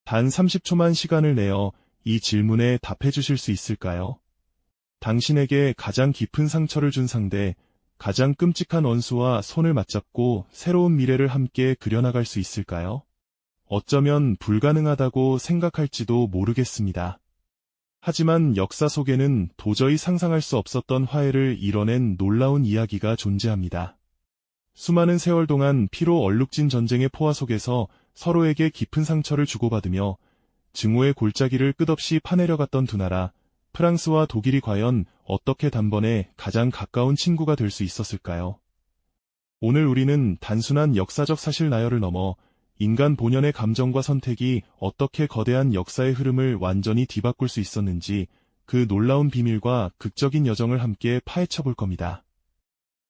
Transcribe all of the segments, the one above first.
단 30초만 시간을 내어 이 질문에 답해 주실 수 있을까요? 당신에게 가장 깊은 상처를 준 상대, 가장 끔찍한 원수와 손을 맞잡고 새로운 미래를 함께 그려나갈 수 있을까요? 어쩌면 불가능하다고 생각할지도 모르겠습니다. 하지만 역사 속에는 도저히 상상할 수 없었던 화해를 이뤄낸 놀라운 이야기가 존재합니다. 수많은 세월 동안 피로 얼룩진 전쟁의 포화 속에서 서로에게 깊은 상처를 주고받으며 증오의 골짜기를 끝없이 파내려갔던 두 나라, 프랑스와 독일이 과연 어떻게 단번에 가장 가까운 친구가 될 수 있었을까요? 오늘 우리는 단순한 역사적 사실 나열을 넘어 인간 본연의 감정과 선택이 어떻게 거대한 역사의 흐름을 완전히 뒤바꿀 수 있었는지 그 놀라운 비밀과 극적인 여정을 함께 파헤쳐 볼 겁니다.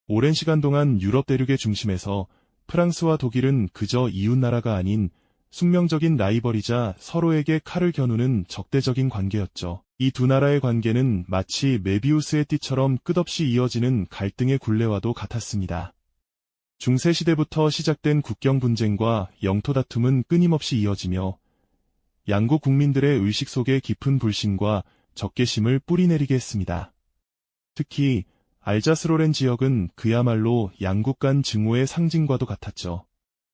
오랜 시간 동안 유럽 대륙의 중심에서 프랑스와 독일은 그저 이웃나라가 아닌 숙명적인 라이벌이자 서로에게 칼을 겨누는 적대적인 관계였죠. 이 두 나라의 관계는 마치 메비우스의 띠처럼 끝없이 이어지는 갈등의 굴레와도 같았습니다. 중세시대부터 시작된 국경 분쟁과 영토 다툼은 끊임없이 이어지며 양국 국민들의 의식 속에 깊은 불신과 적개심을 뿌리내리게 했습니다. 특히 알자스로렌 지역은 그야말로 양국 간 증오의 상징과도 같았죠.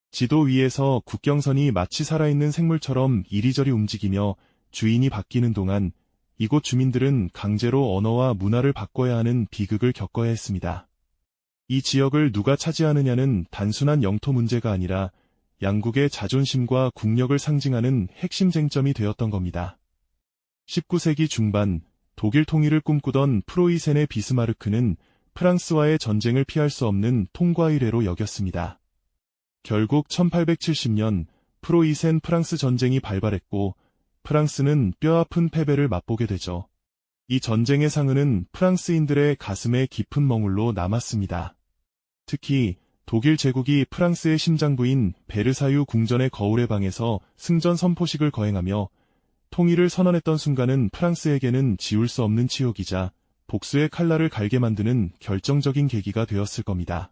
지도 위에서 국경선이 마치 살아있는 생물처럼 이리저리 움직이며 주인이 바뀌는 동안 이곳 주민들은 강제로 언어와 문화를 바꿔야 하는 비극을 겪어야 했습니다. 이 지역을 누가 차지하느냐는 단순한 영토 문제가 아니라 양국의 자존심과 국력을 상징하는 핵심 쟁점이 되었던 겁니다. 19세기 중반 독일 통일을 꿈꾸던 프로이센의 비스마르크는 프랑스와의 전쟁을 피할 수 없는 통과 의례로 여겼습니다. 결국 1870년 프로이센 프랑스 전쟁이 발발했고 프랑스는 뼈아픈 패배를 맛보게 되죠. 이 전쟁의 상흔은 프랑스인들의 가슴에 깊은 멍울로 남았습니다. 특히 독일 제국이 프랑스의 심장부인 베르사유 궁전의 거울의 방에서 승전 선포식을 거행하며 통일을 선언했던 순간은 프랑스에게는 지울 수 없는 치욕이자 복수의 칼날을 갈게 만드는 결정적인 계기가 되었을 겁니다.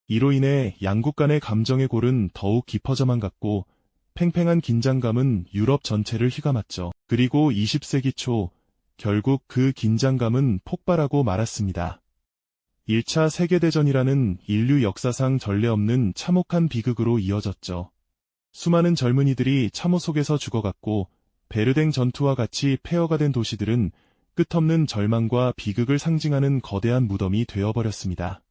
이로 인해 양국 간의 감정의 골은 더욱 깊어져만 갔고 팽팽한 긴장감은 유럽 전체를 휘감았죠. 그리고 20세기 초 결국 그 긴장감은 폭발하고 말았습니다. 1차 세계대전이라는 인류 역사상 전례 없는 참혹한 비극으로 이어졌죠. 수많은 젊은이들이 참호 속에서 죽어갔고 베르댕 전투와 같이 폐허가 된 도시들은 끝없는 절망과 비극을 상징하는 거대한 무덤이 되어버렸습니다.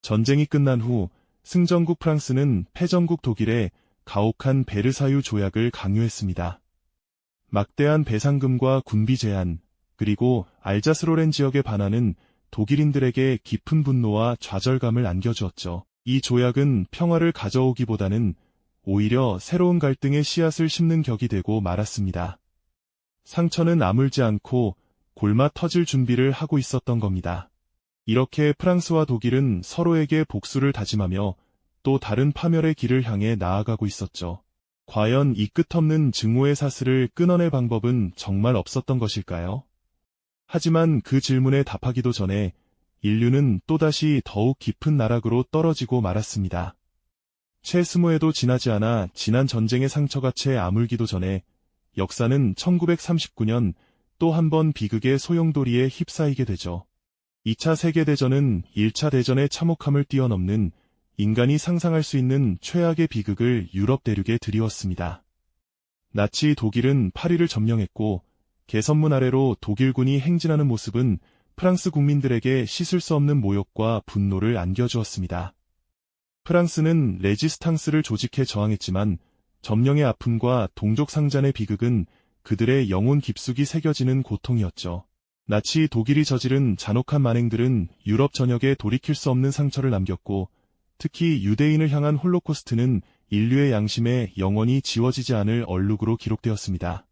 전쟁이 끝난 후 승전국 프랑스는 패전국 독일에 가혹한 베르사유 조약을 강요했습니다. 막대한 배상금과 군비 제한, 그리고 알자스로렌 지역의 반환은 독일인들에게 깊은 분노와 좌절감을 안겨주었죠. 이 조약은 평화를 가져오기보다는 오히려 새로운 갈등의 씨앗을 심는 격이 되고 말았습니다. 상처는 아물지 않고 골마 터질 준비를 하고 있었던 겁니다. 이렇게 프랑스와 독일은 서로에게 복수를 다짐하며 또 다른 파멸의 길을 향해 나아가고 있었죠. 과연 이 끝없는 증오의 사슬을 끊어낼 방법은 정말 없었던 것일까요? 하지만 그 질문에 답하기도 전에 인류는 또다시 더욱 깊은 나락으로 떨어지고 말았습니다. 채 20회도 지나지 않아 지난 전쟁의 상처가 채 아물기도 전에 역사는 1939년 또 한 번 비극의 소용돌이에 휩싸이게 되죠. 2차 세계대전은 1차 대전의 참혹함을 뛰어넘는 인간이 상상할 수 있는 최악의 비극을 유럽 대륙에 들이웠습니다. 나치 독일은 파리를 점령했고 개선문 아래로 독일군이 행진하는 모습은 프랑스 국민들에게 씻을 수 없는 모욕과 분노를 안겨주었습니다. 프랑스는 레지스탕스를 조직해 저항했지만 점령의 아픔과 동족 상잔의 비극은 그들의 영혼 깊숙이 새겨지는 고통이었죠. 나치 독일이 저지른 잔혹한 만행들은 유럽 전역에 돌이킬 수 없는 상처를 남겼고 특히 유대인을 향한 홀로코스트는 인류의 양심에 영원히 지워지지 않을 얼룩으로 기록되었습니다.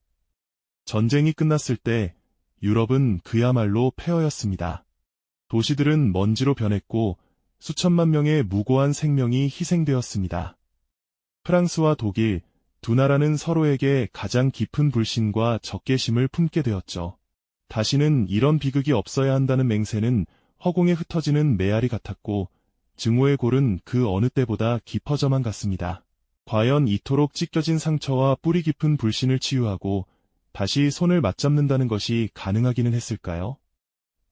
전쟁이 끝났을 때 유럽은 그야말로 폐허였습니다. 도시들은 먼지로 변했고 수천만 명의 무고한 생명이 희생되었습니다. 프랑스와 독일, 두 나라는 서로에게 가장 깊은 불신과 적개심을 품게 되었죠. 다시는 이런 비극이 없어야 한다는 맹세는 허공에 흩어지는 메아리 같았고 증오의 골은 그 어느 때보다 깊어져만 갔습니다. 과연 이토록 찢겨진 상처와 뿌리 깊은 불신을 치유하고 다시 손을 맞잡는다는 것이 가능하기는 했을까요?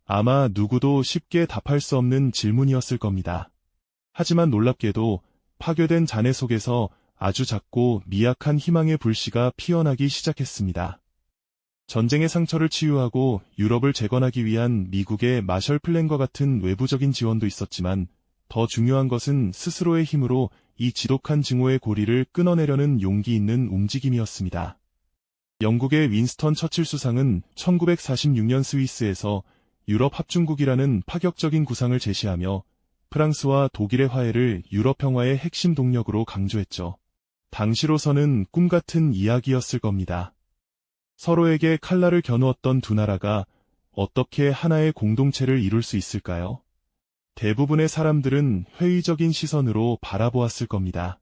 아마 누구도 쉽게 답할 수 없는 질문이었을 겁니다. 하지만 놀랍게도 파괴된 잔해 속에서 아주 작고 미약한 희망의 불씨가 피어나기 시작했습니다. 전쟁의 상처를 치유하고 유럽을 재건하기 위한 미국의 마셜 플랜과 같은 외부적인 지원도 있었지만 더 중요한 것은 스스로의 힘으로 이 지독한 증오의 고리를 끊어내려는 용기 있는 움직임이었습니다. 영국의 윈스턴 처칠 수상은 1946년 스위스에서 유럽 합중국이라는 파격적인 구상을 제시하며 프랑스와 독일의 화해를 유럽 평화의 핵심 동력으로 강조했죠. 당시로서는 꿈같은 이야기였을 겁니다. 서로에게 칼날을 겨누었던 두 나라가 어떻게 하나의 공동체를 이룰 수 있을까요? 대부분의 사람들은 회의적인 시선으로 바라보았을 겁니다.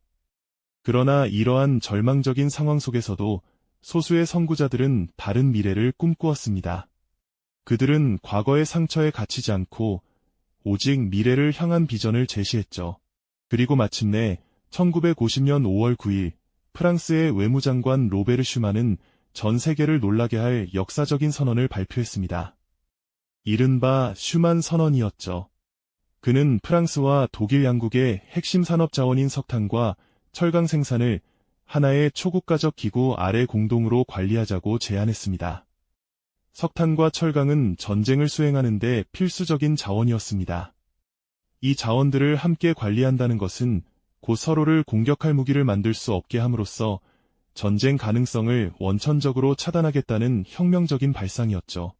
그러나 이러한 절망적인 상황 속에서도 소수의 선구자들은 다른 미래를 꿈꾸었습니다. 그들은 과거의 상처에 갇히지 않고 오직 미래를 향한 비전을 제시했죠. 그리고 마침내 1950년 5월 9일 프랑스의 외무장관 로베르 슈만은 전 세계를 놀라게 할 역사적인 선언을 발표했습니다. 이른바 슈만 선언이었죠. 그는 프랑스와 독일 양국의 핵심 산업 자원인 석탄과 철강 생산을 하나의 초국가적 기구 아래 공동으로 관리하자고 제안했습니다. 석탄과 철강은 전쟁을 수행하는 데 필수적인 자원이었습니다. 이 자원들을 함께 관리한다는 것은 곧 서로를 공격할 무기를 만들 수 없게 함으로써 전쟁 가능성을 원천적으로 차단하겠다는 혁명적인 발상이었죠.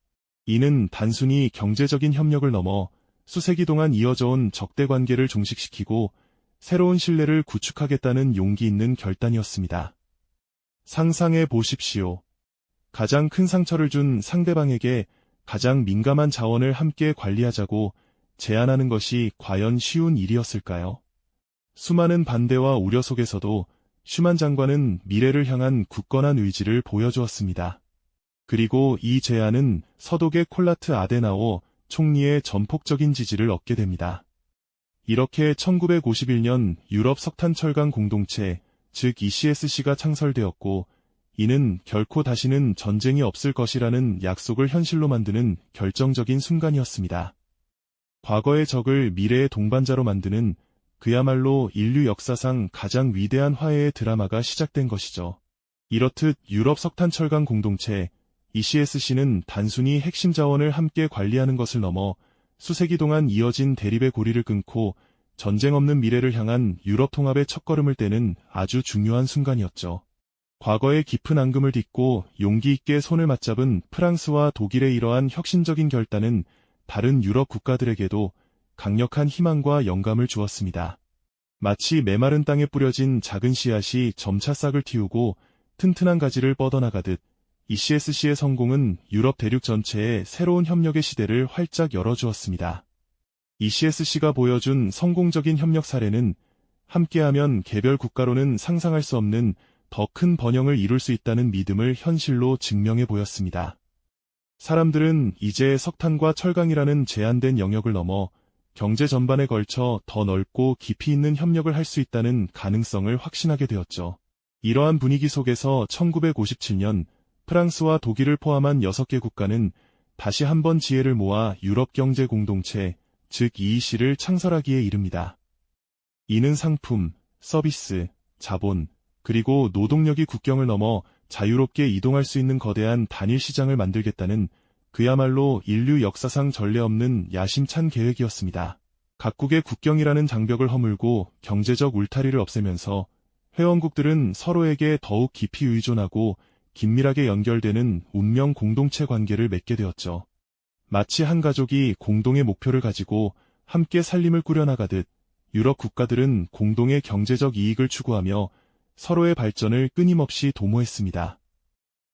이는 단순히 경제적인 협력을 넘어 수세기 동안 이어져온 적대 관계를 종식시키고 새로운 신뢰를 구축하겠다는 용기 있는 결단이었습니다. 상상해 보십시오. 가장 큰 상처를 준 상대방에게 가장 민감한 자원을 함께 관리하자고 제안하는 것이 과연 쉬운 일이었을까요? 수많은 반대와 우려 속에서도 슈만 장관은 미래를 향한 굳건한 의지를 보여주었습니다. 그리고 이 제안은 서독의 콜라트 아데나워 총리의 전폭적인 지지를 얻게 됩니다. 이렇게 1951년 유럽 석탄 철강 공동체, 즉 ECSC가 창설되었고, 이는 결코 다시는 전쟁이 없을 것이라는 약속을 현실로 만드는 결정적인 순간이었습니다. 과거의 적을 미래의 동반자로 만드는 그야말로 인류 역사상 가장 위대한 화해의 드라마가 시작된 것이죠. 이렇듯 유럽 석탄 철강 공동체, ECSC는 단순히 핵심 자원을 함께 관리하는 것을 넘어 수세기 동안 이어진 대립의 고리를 끊고 전쟁 없는 미래를 향한 유럽 통합의 첫걸음을 떼는 아주 중요한 순간이었죠. 과거의 깊은 앙금을 딛고 용기 있게 손을 맞잡은 프랑스와 독일의 이러한 혁신적인 결단은 다른 유럽 국가들에게도 강력한 희망과 영감을 주었습니다. 마치 메마른 땅에 뿌려진 작은 씨앗이 점차 싹을 틔우고 튼튼한 가지를 뻗어나가듯 ECSC의 성공은 유럽 대륙 전체에 새로운 협력의 시대를 활짝 열어주었습니다. ECSC가 보여준 성공적인 협력 사례는 함께하면 개별 국가로는 상상할 수 없는 더 큰 번영을 이룰 수 있다는 믿음을 현실로 증명해 보였습니다. 사람들은 이제 석탄과 철강이라는 제한된 영역을 넘어 경제 전반에 걸쳐 더 넓고 깊이 있는 협력을 할 수 있다는 가능성을 확신하게 되었죠. 이러한 분위기 속에서 1957년 프랑스와 독일을 포함한 6개 국가는 다시 한번 지혜를 모아 유럽 경제 공동체, 즉 EEC를 창설하기에 이릅니다. 이는 상품, 서비스, 자본, 그리고 노동력이 국경을 넘어 자유롭게 이동할 수 있는 거대한 단일 시장을 만들겠다는 그야말로 인류 역사상 전례 없는 야심찬 계획이었습니다. 각국의 국경이라는 장벽을 허물고 경제적 울타리를 없애면서 회원국들은 서로에게 더욱 깊이 의존하고 긴밀하게 연결되는 운명 공동체 관계를 맺게 되었죠. 마치 한 가족이 공동의 목표를 가지고 함께 살림을 꾸려나가듯 유럽 국가들은 공동의 경제적 이익을 추구하며 서로의 발전을 끊임없이 도모했습니다.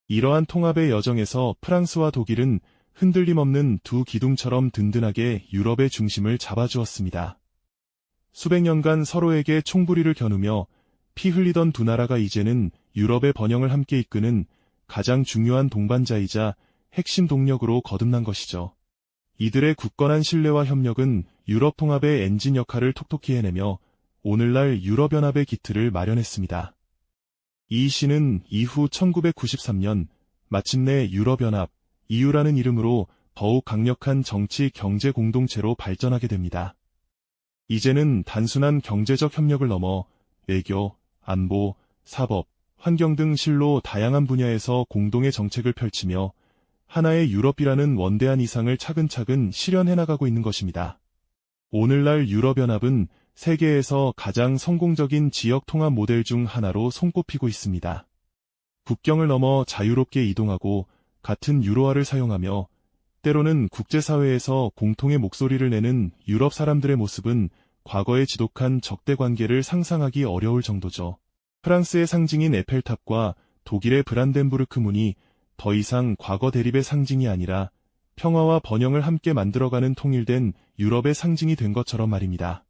이러한 통합의 여정에서 프랑스와 독일은 흔들림 없는 두 기둥처럼 든든하게 유럽의 중심을 잡아주었습니다. 수백 년간 서로에게 총부리를 겨누며 피 흘리던 두 나라가 이제는 유럽의 번영을 함께 이끄는 가장 중요한 동반자이자 핵심 동력으로 거듭난 것이죠. 이들의 굳건한 신뢰와 협력은 유럽 통합의 엔진 역할을 톡톡히 해내며 오늘날 유럽연합의 기틀을 마련했습니다. 이 시는 이후 1993년 마침내 유럽연합, EU라는 이름으로 더욱 강력한 정치 경제 공동체로 발전하게 됩니다. 이제는 단순한 경제적 협력을 넘어 외교, 안보, 사법, 환경 등 실로 다양한 분야에서 공동의 정책을 펼치며 하나의 유럽이라는 원대한 이상을 차근차근 실현해 나가고 있는 것입니다. 오늘날 유럽연합은 세계에서 가장 성공적인 지역 통합 모델 중 하나로 손꼽히고 있습니다. 국경을 넘어 자유롭게 이동하고 같은 유로화를 사용하며 때로는 국제사회에서 공통의 목소리를 내는 유럽 사람들의 모습은 과거의 지독한 적대 관계를 상상하기 어려울 정도죠. 프랑스의 상징인 에펠탑과 독일의 브란덴부르크 문이 더 이상 과거 대립의 상징이 아니라 평화와 번영을 함께 만들어가는 통일된 유럽의 상징이 된 것처럼 말입니다.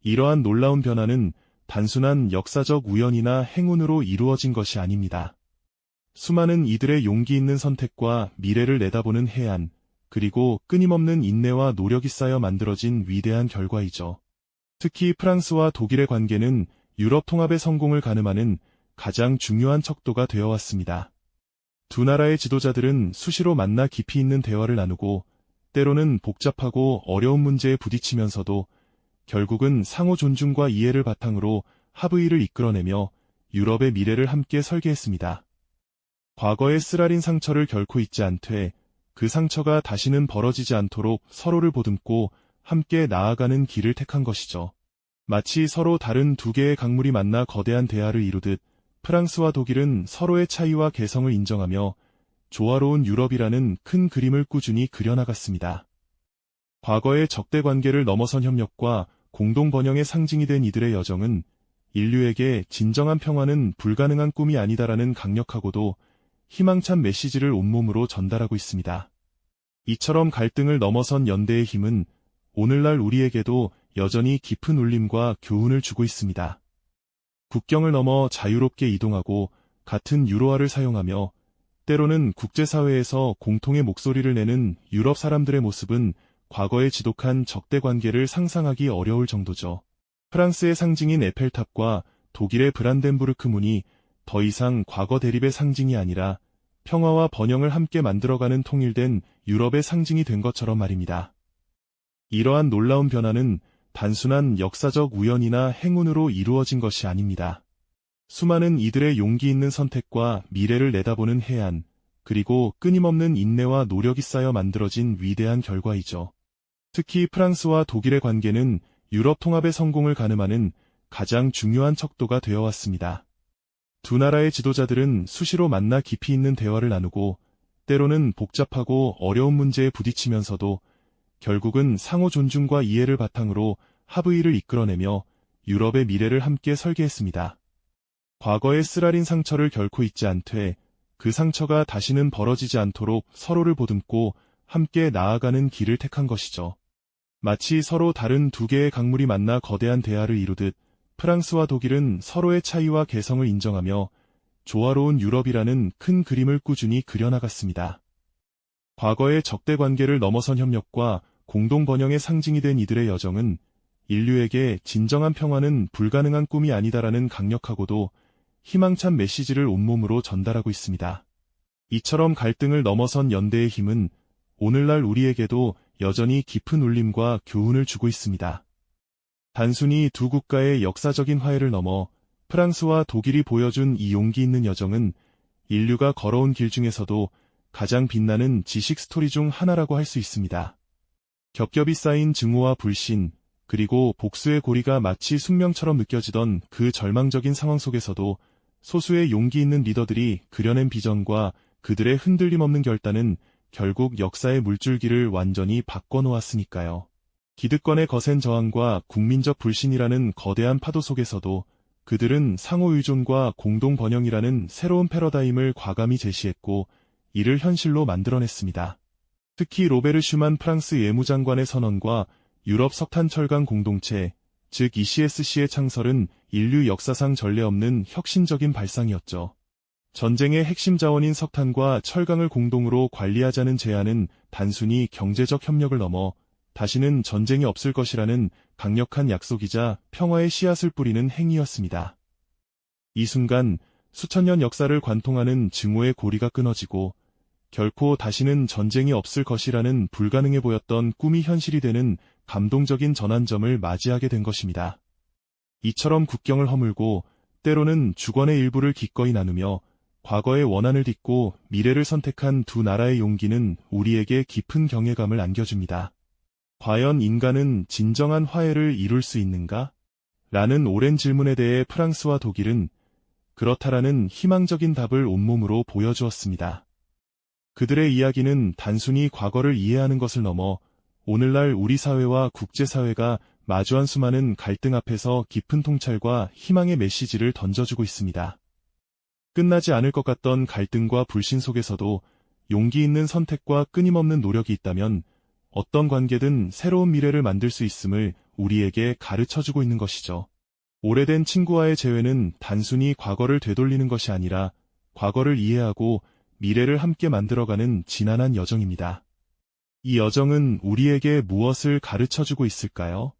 이러한 놀라운 변화는 단순한 역사적 우연이나 행운으로 이루어진 것이 아닙니다. 수많은 이들의 용기 있는 선택과 미래를 내다보는 해안, 그리고 끊임없는 인내와 노력이 쌓여 만들어진 위대한 결과이죠. 특히 프랑스와 독일의 관계는 유럽 통합의 성공을 가늠하는 가장 중요한 척도가 되어 왔습니다. 두 나라의 지도자들은 수시로 만나 깊이 있는 대화를 나누고 때로는 복잡하고 어려운 문제에 부딪히면서도 결국은 상호 존중과 이해를 바탕으로 합의를 이끌어내며 유럽의 미래를 함께 설계했습니다. 과거의 쓰라린 상처를 결코 잊지 않되 그 상처가 다시는 벌어지지 않도록 서로를 보듬고 함께 나아가는 길을 택한 것이죠. 마치 서로 다른 두 개의 강물이 만나 거대한 대화를 이루듯 프랑스와 독일은 서로의 차이와 개성을 인정하며 조화로운 유럽이라는 큰 그림을 꾸준히 그려나갔습니다. 과거의 적대 관계를 넘어선 협력과 공동 번영의 상징이 된 이들의 여정은 인류에게 진정한 평화는 불가능한 꿈이 아니다라는 강력하고도 희망찬 메시지를 온몸으로 전달하고 있습니다. 이처럼 갈등을 넘어선 연대의 힘은 오늘날 우리에게도 여전히 깊은 울림과 교훈을 주고 있습니다. 국경을 넘어 자유롭게 이동하고 같은 유로화를 사용하며 때로는 국제사회에서 공통의 목소리를 내는 유럽 사람들의 모습은 과거의 지독한 적대 관계를 상상하기 어려울 정도죠. 프랑스의 상징인 에펠탑과 독일의 브란덴부르크 문이 더 이상 과거 대립의 상징이 아니라 평화와 번영을 함께 만들어가는 통일된 유럽의 상징이 된 것처럼 말입니다. 이러한 놀라운 변화는 단순한 역사적 우연이나 행운으로 이루어진 것이 아닙니다. 수많은 이들의 용기 있는 선택과 미래를 내다보는 해안, 그리고 끊임없는 인내와 노력이 쌓여 만들어진 위대한 결과이죠. 특히 프랑스와 독일의 관계는 유럽 통합의 성공을 가늠하는 가장 중요한 척도가 되어 왔습니다. 두 나라의 지도자들은 수시로 만나 깊이 있는 대화를 나누고 때로는 복잡하고 어려운 문제에 부딪히면서도 결국은 상호 존중과 이해를 바탕으로 합의를 이끌어내며 유럽의 미래를 함께 설계했습니다. 과거의 쓰라린 상처를 결코 잊지 않되 그 상처가 다시는 벌어지지 않도록 서로를 보듬고 함께 나아가는 길을 택한 것이죠. 마치 서로 다른 두 개의 강물이 만나 거대한 대화를 이루듯 프랑스와 독일은 서로의 차이와 개성을 인정하며 조화로운 유럽이라는 큰 그림을 꾸준히 그려나갔습니다. 과거의 적대 관계를 넘어선 협력과 공동 번영의 상징이 된 이들의 여정은 인류에게 진정한 평화는 불가능한 꿈이 아니다라는 강력하고도 희망찬 메시지를 온몸으로 전달하고 있습니다. 이처럼 갈등을 넘어선 연대의 힘은 오늘날 우리에게도 여전히 깊은 울림과 교훈을 주고 있습니다. 단순히 두 국가의 역사적인 화해를 넘어 프랑스와 독일이 보여준 이 용기 있는 여정은 인류가 걸어온 길 중에서도 가장 빛나는 지식 스토리 중 하나라고 할 수 있습니다. 겹겹이 쌓인 증오와 불신, 그리고 복수의 고리가 마치 숙명처럼 느껴지던 그 절망적인 상황 속에서도 소수의 용기 있는 리더들이 그려낸 비전과 그들의 흔들림 없는 결단은 결국 역사의 물줄기를 완전히 바꿔놓았으니까요. 기득권의 거센 저항과 국민적 불신이라는 거대한 파도 속에서도 그들은 상호 의존과 공동 번영이라는 새로운 패러다임을 과감히 제시했고 이를 현실로 만들어냈습니다. 특히 로베르 슈만 프랑스 예무장관의 선언과 유럽 석탄 철강 공동체, 즉 ECSC의 창설은 인류 역사상 전례 없는 혁신적인 발상이었죠. 전쟁의 핵심 자원인 석탄과 철강을 공동으로 관리하자는 제안은 단순히 경제적 협력을 넘어 다시는 전쟁이 없을 것이라는 강력한 약속이자 평화의 씨앗을 뿌리는 행위였습니다. 이 순간 수천 년 역사를 관통하는 증오의 고리가 끊어지고 결코 다시는 전쟁이 없을 것이라는 불가능해 보였던 꿈이 현실이 되는 감동적인 전환점을 맞이하게 된 것입니다. 이처럼 국경을 허물고 때로는 주권의 일부를 기꺼이 나누며 과거의 원한을 딛고 미래를 선택한 두 나라의 용기는 우리에게 깊은 경외감을 안겨줍니다. 과연 인간은 진정한 화해를 이룰 수 있는가? 라는 오랜 질문에 대해 프랑스와 독일은 그렇다라는 희망적인 답을 온몸으로 보여주었습니다. 그들의 이야기는 단순히 과거를 이해하는 것을 넘어 오늘날 우리 사회와 국제사회가 마주한 수많은 갈등 앞에서 깊은 통찰과 희망의 메시지를 던져주고 있습니다. 끝나지 않을 것 같던 갈등과 불신 속에서도 용기 있는 선택과 끊임없는 노력이 있다면 어떤 관계든 새로운 미래를 만들 수 있음을 우리에게 가르쳐주고 있는 것이죠. 오래된 친구와의 재회는 단순히 과거를 되돌리는 것이 아니라 과거를 이해하고 미래를 함께 만들어가는 지난한 여정입니다. 이 여정은 우리에게 무엇을 가르쳐주고 있을까요?